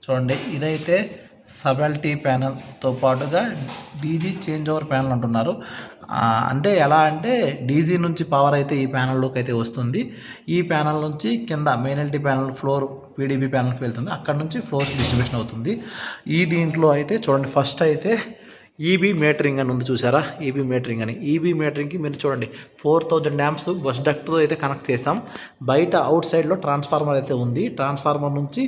చూడండి, ఇదైతే సబెల్టీ ప్యానల్తో పాటుగా డీజీ చేంజ్ ఓవర్ ప్యానల్ అంటున్నారు. అంటే ఎలా అంటే డీజీ నుంచి పవర్ అయితే ఈ ప్యానల్లోకి అయితే వస్తుంది. ఈ ప్యానల్ నుంచి కింద main LT panel floor PDB ప్యానల్కి వెళ్తుంది. అక్కడ నుంచి ఫ్లోర్ డిస్ట్రిబ్యూషన్ అవుతుంది. దీంట్లో అయితే చూడండి, ఫస్ట్ అయితే ఈబీ మీటరింగ్ అని ఉంది చూసారా, ఈబీ మీటరింగ్ అని. ఈబీ మీటరింగ్కి మీరు చూడండి 4000 amps బస్ డక్ట్తో అయితే కనెక్ట్ చేసాం. బయట అవుట్ సైడ్లో ట్రాన్స్ఫార్మర్ అయితే ఉంది. ట్రాన్స్ఫార్మర్ నుంచి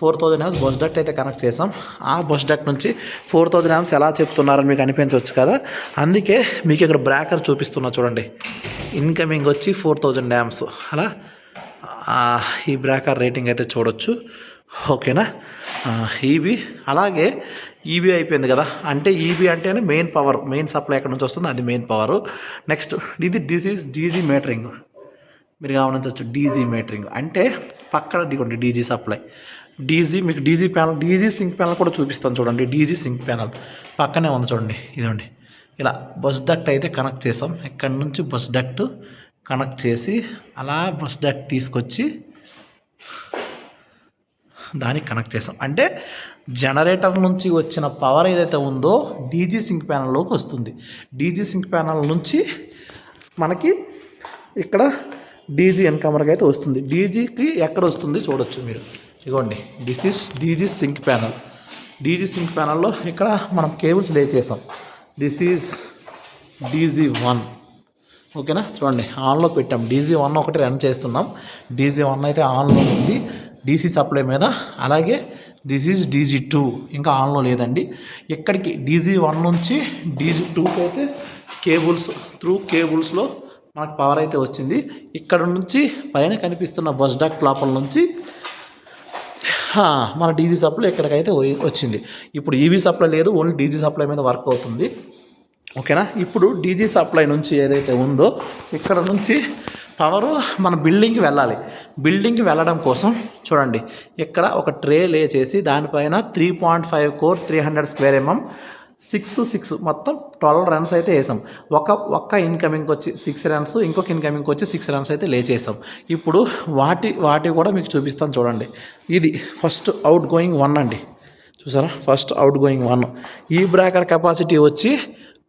4000 amps బస్ డక్ట్ అయితే కనెక్ట్ చేసాం. ఆ బస్ డక్ట్ నుంచి 4000 amps ఎలా చెప్తున్నారని మీకు అనిపించవచ్చు కదా, అందుకే మీకు ఇక్కడ బ్రేకర్ చూపిస్తున్నా చూడండి. ఇన్కమింగ్ వచ్చి 4000 amps అలా ఈ బ్రేకర్ రేటింగ్ అయితే చూడొచ్చు. ఓకేనా, ఈబీ అలాగే ఈబీ అయిపోయింది కదా. అంటే ఈబీ అంటేనే మెయిన్ పవర్, మెయిన్ సప్లై ఎక్కడి నుంచి వస్తుందో అది main power. Next this is DG metering. మీరు గమనించవచ్చు, డీజీ మీటరింగ్ అంటే పక్కన దిగండి డీజీ సప్లై. మీకు DG panel, DG sync panel కూడా చూపిస్తాను చూడండి. డీజీ సింక్ ప్యానల్ పక్కనే ఉంది చూడండి, ఇదండి. ఇలా బస్ డక్ట్ అయితే కనెక్ట్ చేసాం. ఇక్కడ నుంచి బస్ డక్ట్ కనెక్ట్ చేసి అలా బస్ డక్ట్ తీసుకొచ్చి దానికి కనెక్ట్ చేసాం. అంటే జనరేటర్ నుంచి వచ్చిన పవర్ ఏదైతే ఉందో డీజీ సింక్ ప్యానల్లోకి వస్తుంది. డీజీ సింక్ ప్యానల్ నుంచి మనకి ఇక్కడ డీజీ ఇన్కమర్కి అయితే వస్తుంది. డీజీకి ఎక్కడ వస్తుంది చూడొచ్చు మీరు. ఇదిగోండి, this is DG sync panel. DG sync ప్యానల్లో ఇక్కడ మనం కేబుల్స్ లే చేసాం. This is DG1. ఓకేనా, చూడండి ఆన్లో పెట్టాం. DG1 ఒకటి రన్ చేస్తున్నాం. DG1 అయితే ఆన్లో ఉంది డీసీ సప్లై మీద. అలాగే దిస్ ఈజ్ DG2 ఇంకా ఆన్లో లేదండి. ఇక్కడికి DG1 నుంచి DG2కి అయితే కేబుల్స్లో మనకు పవర్ అయితే వచ్చింది. ఇక్కడ నుంచి పైన కనిపిస్తున్న బస్ డక్ట్ లోపల నుంచి మన డీజీ సప్లై ఇక్కడికైతే వచ్చింది. ఇప్పుడు ఈబీ సప్లై లేదు, ఓన్లీ డీజీ సప్లై మీద వర్క్ అవుతుంది. ఓకేనా, ఇప్పుడు డీజీ సప్లై నుంచి ఏదైతే ఉందో ఇక్కడ నుంచి పవరు మన బిల్డింగ్కి వెళ్ళాలి. బిల్డింగ్కి వెళ్ళడం కోసం చూడండి, ఇక్కడ ఒక ట్రే లే చేసి దానిపైన 3.5 కోర్ 300 square mm 6 మొత్తం 12 runs అయితే వేసాం. ఒక్క ఇన్కమింగ్కి వచ్చి 6 runs, ఇంకొక ఇన్కమింగ్కి వచ్చి 6 runs అయితే లే చేసాం. ఇప్పుడు వాటి కూడా మీకు చూపిస్తాను చూడండి. ఇది ఫస్ట్ అవుట్ గోయింగ్ 1 అండి, చూసారా, ఫస్ట్ అవుట్ గోయింగ్ 1. ఈ బ్రేకర్ కెపాసిటీ వచ్చి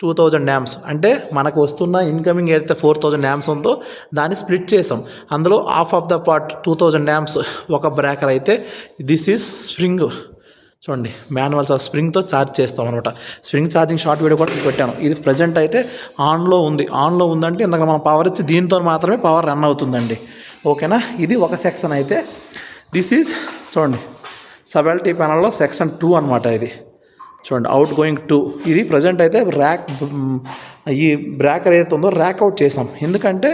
2000 amps. అంటే మనకు వస్తున్న ఇన్కమింగ్ ఏదైతే 4000 amps ఉందో దాన్ని స్ప్లిట్ చేసాం. అందులో half of the part 2000 amps ఒక బ్రేకర్ అయితే. దిస్ ఈజ్ స్ప్రింగ్ చూడండి, మాన్యువల్ స్ప్రింగ్తో ఛార్జ్ చేస్తాం అనమాట. స్ప్రింగ్ ఛార్జింగ్ షార్ట్ వీడియో కూడా పెట్టాను. ఇది ప్రజెంట్ అయితే ఆన్లో ఉందంటే ఇందాక మనం పవర్ ఇచ్చి దీంతో మాత్రమే పవర్ రన్ అవుతుందండి. ఓకేనా, ఇది ఒక సెక్షన్ అయితే. దిస్ ఈజ్ చూడండి సబెల్టీ ప్యానల్లో సెక్షన్ 2 అనమాట. ఇది చూడండి, అవుట్ గోయింగ్ 2. ఇది ప్రజెంట్ అయితే ఈ బ్రేకర్ ఏదైతే ఉందో ర్యాక్ అవుట్ చేసాం. ఎందుకంటే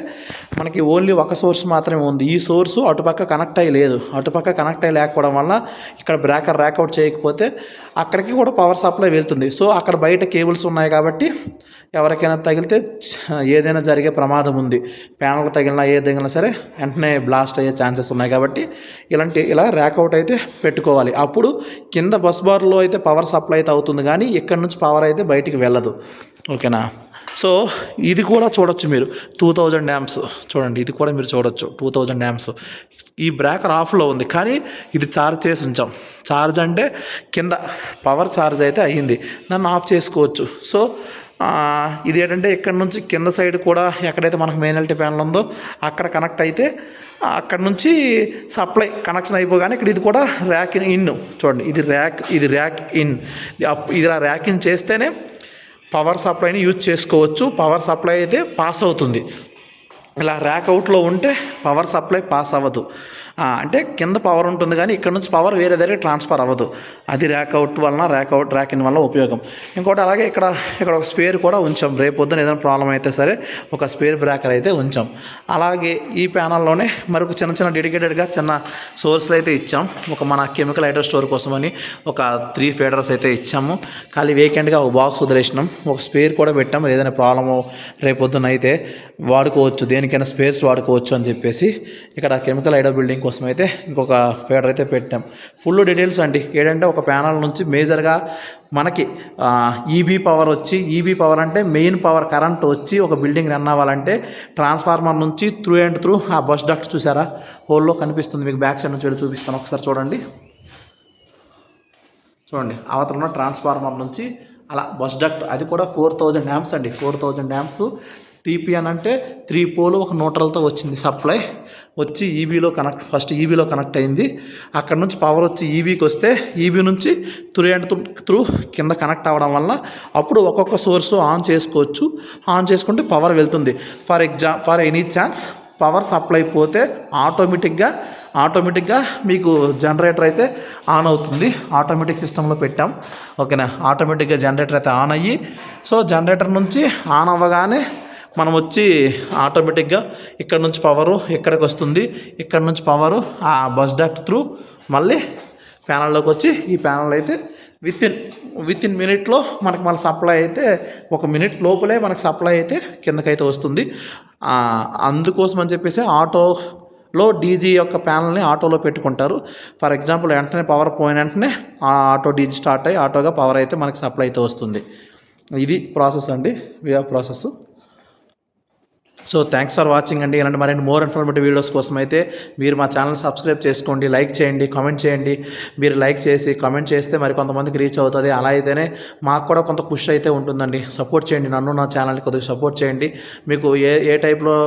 మనకి ఓన్లీ ఒక సోర్స్ మాత్రమే ఉంది. ఈ సోర్సు అటుపక్క కనెక్ట్ అయ్యి లేదు. అటుపక్క కనెక్ట్ అయ్యి లేకపోవడం వల్ల ఇక్కడ బ్రేకర్ ర్యాక్ అవుట్ చేయకపోతే అక్కడికి కూడా పవర్ సప్లై వెళ్తుంది. సో అక్కడ బయట కేబుల్స్ ఉన్నాయి కాబట్టి ఎవరికైనా తగిలితే ఏదైనా జరిగే ప్రమాదం ఉంది. ప్యానల్ తగిలినా ఏది తగిలినా సరే వెంటనే బ్లాస్ట్ అయ్యే ఛాన్సెస్ ఉన్నాయి. కాబట్టి ఇలా ర్యాక్ అవుట్ అయితే పెట్టుకోవాలి. అప్పుడు కింద బస్ బార్లో అయితే పవర్ సప్లై అయితే అవుతుంది, కానీ ఇక్కడ నుంచి పవర్ అయితే బయటికి వెళ్ళదు. ఓకేనా, సో ఇది కూడా చూడొచ్చు మీరు 2000 amps. చూడండి, ఇది కూడా మీరు చూడొచ్చు 2000 amps. ఈ బ్రేకర్ ఆఫ్లో ఉంది, కానీ ఇది ఛార్జ్ చేసి ఉంచాం. ఛార్జ్ అంటే కింద పవర్ ఛార్జ్ అయితే అయ్యింది, దాన్ని ఆఫ్ చేసుకోవచ్చు. సో ఇది ఏంటంటే ఇక్కడ నుంచి కింద సైడ్ కూడా ఎక్కడైతే మనకు మెయిన్ ఎల్టీ ప్యానల్ ఉందో అక్కడ కనెక్ట్ అయితే అక్కడ నుంచి సప్లై కనెక్షన్ అయిపోగానే ఇక్కడ ఇది కూడా ర్యాక్ ఇన్. చూడండి, ఇది ర్యాక్ ఇన్. ఇలా ర్యాక్ ఇన్ చేస్తేనే పవర్ సప్లైని యూజ్ చేసుకోవచ్చు. పవర్ సప్లై అయితే పాస్ అవుతుంది. ఇలా ర్యాక్ అవుట్లో ఉంటే పవర్ సప్లై పాస్ అవ్వదు. అంటే కింద పవర్ ఉంటుంది, కానీ ఇక్కడ నుంచి పవర్ వేరే దగ్గర ట్రాన్స్ఫర్ అవ్వదు. అది ర్యాక్ అవుట్ వలన ర్యాక్ ఇన్ వల్ల ఉపయోగం. ఇంకోటి అలాగే ఇక్కడ ఒక స్పేర్ కూడా ఉంచాం. రేపు పొద్దున ఏదైనా ప్రాబ్లం అయితే సరే ఒక స్పేర్ బ్రేకర్ అయితే ఉంచాం. అలాగే ఈ ప్యానల్లోనే మరొక చిన్న డెడికేటెడ్గా చిన్న సోర్స్లు అయితే ఇచ్చాం. మన కెమికల్ ఐటమ్ స్టోర్ కోసమని ఒక 3 feeders అయితే ఇచ్చాము. ఖాళీ వేకెంట్గా ఒక బాక్స్ వదిలేసినాం. ఒక స్పేర్ కూడా పెట్టాం. ఏదైనా ప్రాబ్లము రేపు పొద్దున అయితే వాడుకోవచ్చు, దేనికైనా స్పేర్స్ వాడుకోవచ్చు అని చెప్పేసి ఇక్కడ కెమికల్ ఐడో బిల్డింగ్ కోసం అయితే ఇంకొక ఫీడర్ అయితే పెట్టాం. ఫుల్ డీటెయిల్స్ అండి. ఏంటంటే ఒక ప్యానల్ నుంచి మేజర్గా మనకి ఈబీ పవర్ అంటే మెయిన్ పవర్ కరెంట్ వచ్చి ఒక బిల్డింగ్ రన్ అవ్వాలంటే ట్రాన్స్ఫార్మర్ నుంచి త్రూ ఆ బస్ డక్ట్ చూసారా, హోల్లో కనిపిస్తుంది మీకు. బ్యాక్ సైడ్ నుంచి చూపిస్తాను, ఒకసారి చూడండి. చూడండి అవతల ఉన్న ట్రాన్స్ఫార్మర్ నుంచి అలా బస్ డక్ట్, అది కూడా 4000 యాంప్స్ అండి. 4000 యాంప్స్ టీపీఎన్ అంటే 3 పోలు ఒక న్యూట్రల్తో వచ్చింది సప్లై. వచ్చి ఈబీలో ఫస్ట్ ఈబీలో కనెక్ట్ అయింది. అక్కడ నుంచి పవర్ వచ్చి ఈబీకి వస్తే ఈబీ నుంచి త్రూ కింద కనెక్ట్ అవ్వడం వల్ల అప్పుడు ఒక్కొక్క సోర్సు ఆన్ చేసుకోవచ్చు. ఆన్ చేసుకుంటే పవర్ వెళ్తుంది. For any chance power supply పోతే ఆటోమేటిక్గా మీకు జనరేటర్ అయితే ఆన్ అవుతుంది. ఆటోమేటిక్ సిస్టంలో పెట్టాం, ఓకేనా. ఆటోమేటిక్గా జనరేటర్ అయితే ఆన్ అయ్యి, సో జనరేటర్ నుంచి ఆన్ అవ్వగానే మనం వచ్చి ఆటోమేటిక్గా ఇక్కడ నుంచి పవరు ఎక్కడికి వస్తుంది, ఇక్కడ నుంచి పవరు ఆ బస్ డక్ట్ త్రూ మళ్ళీ ప్యానల్లోకి వచ్చి ఈ ప్యానల్ అయితే విత్ ఇన్ మినిట్లో మనకి మన సప్లై అయితే 1 మినిట్ లోపలే మనకు సప్లై అయితే కిందకైతే వస్తుంది. అందుకోసం అని చెప్పేసి ఆటోలో డీజీ యొక్క ప్యానల్ని ఆటోలో పెట్టుకుంటారు. ఫర్ ఎగ్జాంపుల్ వెంటనే పవర్ పోయిన వెంటనే ఆ ఆటో డీజీ స్టార్ట్ అయ్యి ఆటోగా పవర్ అయితే మనకి సప్లై అయితే వస్తుంది. ఇది ప్రాసెస్ అండి, way of process. So thanks for watching అండి. ఇలాంటి మరిన్ని మోర్ ఇన్ఫర్మేటివ్ వీడియోస్ కోసం అయితే మీరు మా ఛానల్ సబ్స్క్రైబ్ చేసుకోండి, లైక్ చేయండి, కామెంట్ చేయండి. మీరు లైక్ చేసి కామెంట్ చేస్తే మరి కొంతమందికి రీచ్ అవుతుంది. అలా అయితేనే మాకు కూడా కొంత పుష్ అయితే ఉంటుందండి. సపోర్ట్ చేయండి, నన్ను నా ఛానల్ని కొద్దిగా సపోర్ట్ చేయండి. మీకు ఏ టైప్లో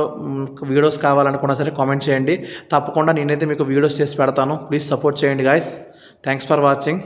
వీడియోస్ కావాలనుకున్నా సరే కామెంట్ చేయండి. తప్పకుండా నేనైతే మీకు వీడియోస్ చేసి పెడతాను. ప్లీజ్ సపోర్ట్ చేయండి గాయస్. Thanks for watching.